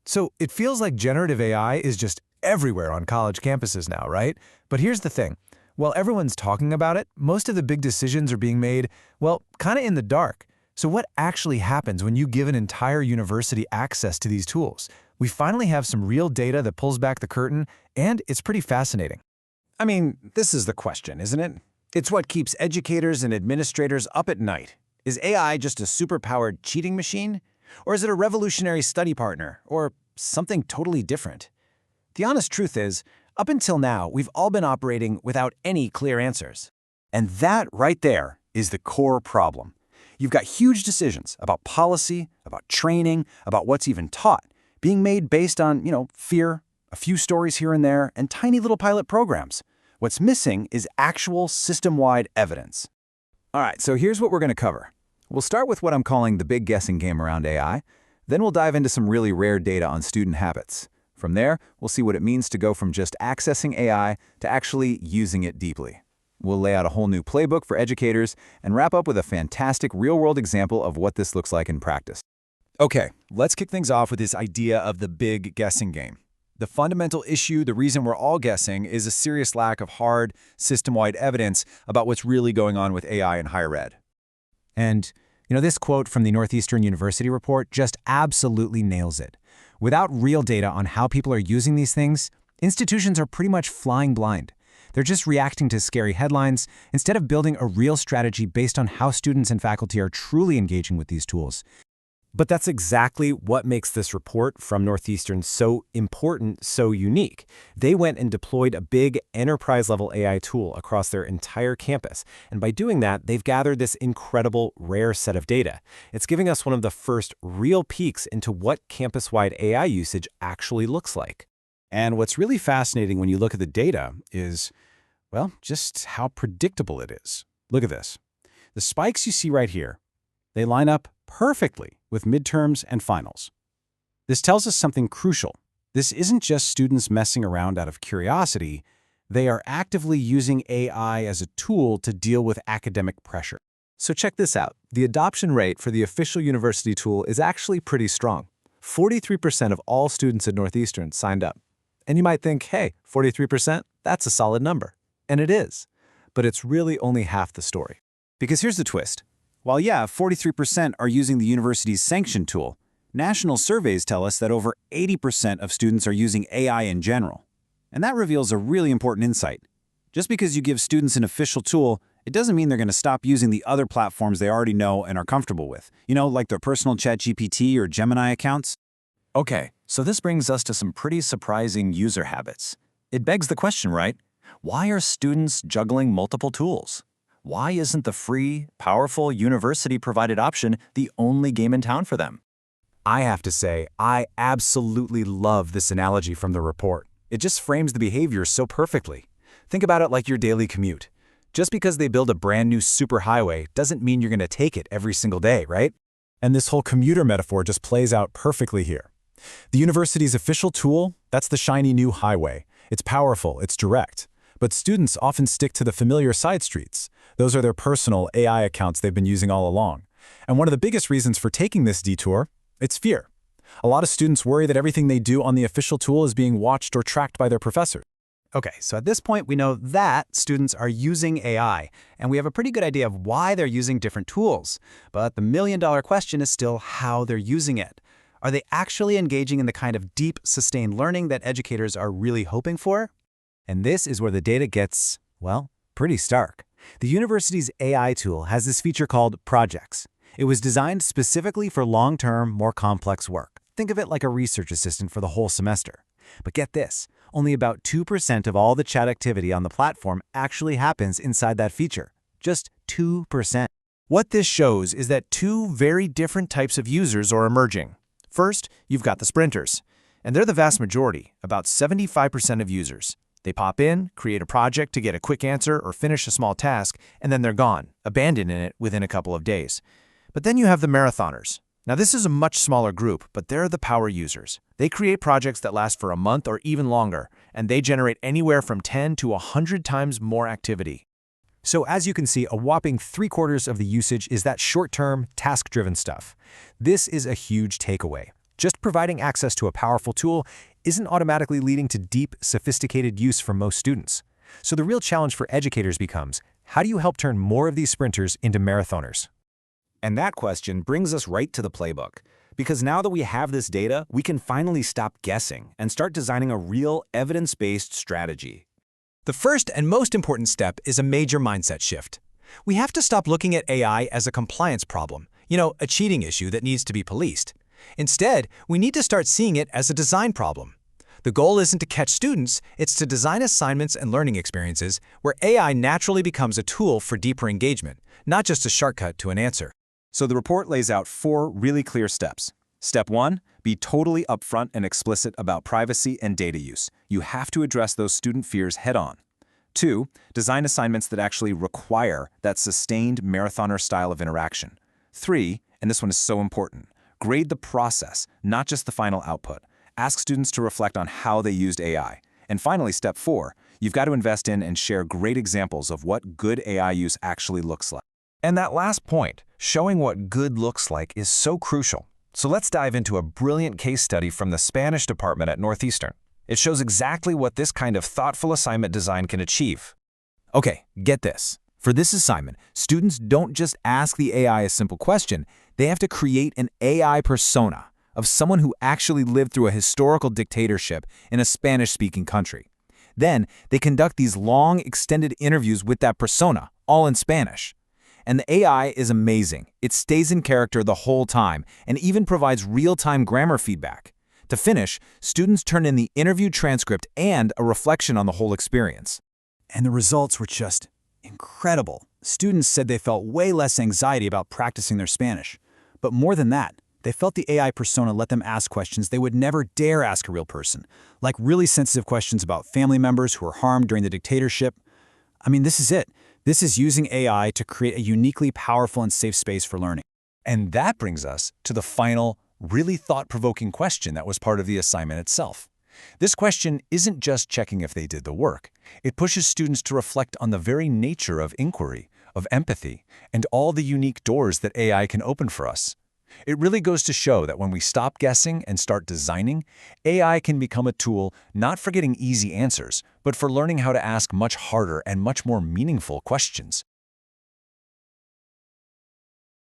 So it feels like generative AI is just everywhere on college campuses now, right? But here's the thing. While everyone's talking about it, most of the big decisions are being made, well, kind of in the dark. So what actually happens when you give an entire university access to these tools? We finally have some real data that pulls back the curtain, and it's pretty fascinating. I mean, this is the question, isn't it? It's what keeps educators and administrators up at night. Is AI just a superpowered cheating machine? Or is it a revolutionary study partner? Or something totally different? The honest truth is, up until now, we've all been operating without any clear answers. And that right there is the core problem. You've got huge decisions about policy, about training, about what's even taught, being made based on, fear, a few stories here and there, and tiny little pilot programs. What's missing is actual system-wide evidence. All right, so here's what we're going to cover. We'll start with what I'm calling the big guessing game around AI. Then we'll dive into some really rare data on student habits. From there, we'll see what it means to go from just accessing AI to actually using it deeply. We'll lay out a whole new playbook for educators and wrap up with a fantastic real-world example of what this looks like in practice. Okay, let's kick things off with this idea of the big guessing game. The fundamental issue, the reason we're all guessing, is a serious lack of hard, system-wide evidence about what's really going on with AI in higher ed. And, this quote from the Northeastern University report just absolutely nails it. Without real data on how people are using these things, institutions are pretty much flying blind. They're just reacting to scary headlines instead of building a real strategy based on how students and faculty are truly engaging with these tools. But that's exactly what makes this report from Northeastern so important, so unique. They went and deployed a big enterprise-level AI tool across their entire campus. And by doing that, they've gathered this incredible, rare set of data. It's giving us one of the first real peeks into what campus-wide AI usage actually looks like. And what's really fascinating when you look at the data is, well, just how predictable it is. Look at this. The spikes you see right here, they line up perfectly with midterms and finals. This tells us something crucial. This isn't just students messing around out of curiosity. They are actively using AI as a tool to deal with academic pressure. So check this out. The adoption rate for the official university tool is actually pretty strong. 43% of all students at Northeastern signed up. And you might think, hey, 43%, that's a solid number. And it is. But it's really only half the story. Because here's the twist. While 43% are using the university's sanction tool, national surveys tell us that over 80% of students are using AI in general. And that reveals a really important insight. Just because you give students an official tool, it doesn't mean they're going to stop using the other platforms they already know and are comfortable with. Like their personal ChatGPT or Gemini accounts. Okay, so this brings us to some pretty surprising user habits. It begs the question, right? Why are students juggling multiple tools? Why isn't the free, powerful, university-provided option the only game in town for them? I have to say, I absolutely love this analogy from the report. It just frames the behavior so perfectly. Think about it like your daily commute. Just because they build a brand new superhighway doesn't mean you're going to take it every single day, right? And this whole commuter metaphor just plays out perfectly here. The university's official tool, that's the shiny new highway. It's powerful, it's direct. But students often stick to the familiar side streets. Those are their personal AI accounts they've been using all along. And one of the biggest reasons for taking this detour, it's fear. A lot of students worry that everything they do on the official tool is being watched or tracked by their professors. Okay, so at this point, we know that students are using AI, and we have a pretty good idea of why they're using different tools. But the million-dollar question is still how they're using it. Are they actually engaging in the kind of deep, sustained learning that educators are really hoping for? And this is where the data gets, well, pretty stark. The university's AI tool has this feature called projects. It was designed specifically for long-term, more complex work. Think of it like a research assistant for the whole semester. But get this, only about 2% of all the chat activity on the platform actually happens inside that feature. Just 2%. What this shows is that two very different types of users are emerging. First, you've got the sprinters, and they're the vast majority, about 75% of users. They pop in, create a project to get a quick answer or finish a small task, and then they're gone, abandoning it within a couple of days. But then you have the marathoners. Now this is a much smaller group, but they're the power users. They create projects that last for a month or even longer, and they generate anywhere from 10 to 100 times more activity. So as you can see, a whopping 3/4 of the usage is that short-term, task-driven stuff. This is a huge takeaway. Just providing access to a powerful tool isn't automatically leading to deep, sophisticated use for most students. So the real challenge for educators becomes, how do you help turn more of these sprinters into marathoners? And that question brings us right to the playbook. Because now that we have this data, we can finally stop guessing and start designing a real evidence-based strategy. The first and most important step is a major mindset shift. We have to stop looking at AI as a compliance problem, a cheating issue that needs to be policed. Instead, we need to start seeing it as a design problem. The goal isn't to catch students, it's to design assignments and learning experiences where AI naturally becomes a tool for deeper engagement, not just a shortcut to an answer. So the report lays out 4 really clear steps. Step 1, be totally upfront and explicit about privacy and data use. You have to address those student fears head-on. 2, design assignments that actually require that sustained marathoner style of interaction. 3, and this one is so important, grade the process, not just the final output. Ask students to reflect on how they used AI. And finally, step 4, you've got to invest in and share great examples of what good AI use actually looks like. And that last point, showing what good looks like, is so crucial. So let's dive into a brilliant case study from the Spanish department at Northeastern. It shows exactly what this kind of thoughtful assignment design can achieve. Okay, get this. For this assignment, students don't just ask the AI a simple question, they have to create an AI persona of someone who actually lived through a historical dictatorship in a Spanish-speaking country. Then, they conduct these long, extended interviews with that persona, all in Spanish. And the AI is amazing. It stays in character the whole time and even provides real-time grammar feedback. To finish, students turn in the interview transcript and a reflection on the whole experience. And the results were just incredible. Students said they felt way less anxiety about practicing their Spanish. But more than that, they felt the AI persona let them ask questions they would never dare ask a real person, like really sensitive questions about family members who were harmed during the dictatorship. I mean, this is it. This is using AI to create a uniquely powerful and safe space for learning. And that brings us to the final, really thought-provoking question that was part of the assignment itself. This question isn't just checking if they did the work. It pushes students to reflect on the very nature of inquiry, of empathy, and all the unique doors that AI can open for us. It really goes to show that when we stop guessing and start designing, AI can become a tool not for getting easy answers, but for learning how to ask much harder and much more meaningful questions.